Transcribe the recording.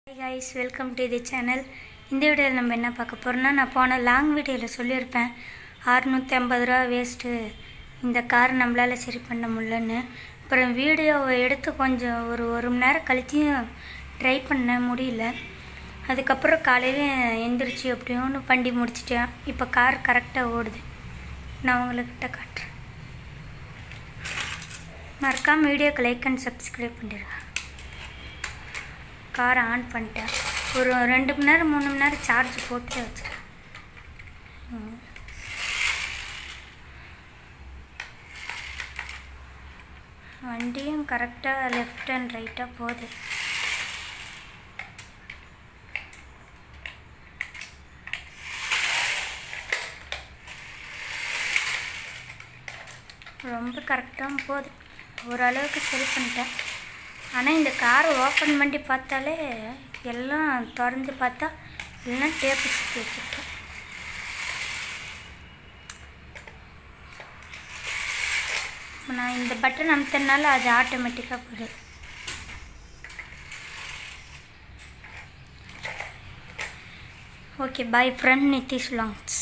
Hi guys, welcome to the channel. இந்த வீடியோவில் நம்ம என்ன பார்க்க போறோம்னா, நான் போன லாங் வீடியோவில் சொல்லியிருப்பேன் 650 ரூபா வேஸ்ட்டு, இந்த கார் நம்மளால் சரி பண்ண முடியலன்னு. அப்புறம் வீடியோவை எடுத்து கொஞ்சம் ஒரு மணி நேரம் கழிச்சியும் ட்ரை பண்ண முடியல. அதுக்கப்புறம் காலையில் எந்திரிச்சு எப்படியோன்னு வண்டி முடிச்சிட்டேன். இப்போ கார் கரெக்டாக ஓடுது. நான் உங்கள்கிட்ட காட்டுறேன். மறக்காமல் வீடியோக்கு லைக் அண்ட் சப்ஸ்கிரைப் பண்ணிடுங்க. காரை ஆன் பண்ணிட்டேன். ஒரு 2 மணி நேரம் 3 மணி நேரம் சார்ஜ் போட்டு வச்சுருக்கேன். வண்டியும் கரெக்டாக லெஃப்ட் அண்ட் ரைட்டாக போகுது. ரொம்ப கரெக்டாக போகுது. ஓரளவுக்கு சரி பண்ணிட்டேன். ஆனால் இந்த காரை ஓப்பன் பண்ணி பார்த்தாலே எல்லாம் திறந்து பார்த்தா எல்லாம் டேப்பு சுற்றி வச்சுருக்கேன். நான் இந்த பட்டன் அமுத்தினால அது ஆட்டோமேட்டிக்காக போகுது. ஓகே, பாய் ஃப்ரெண்ட் நிதிஷ் லாங்ஸ்.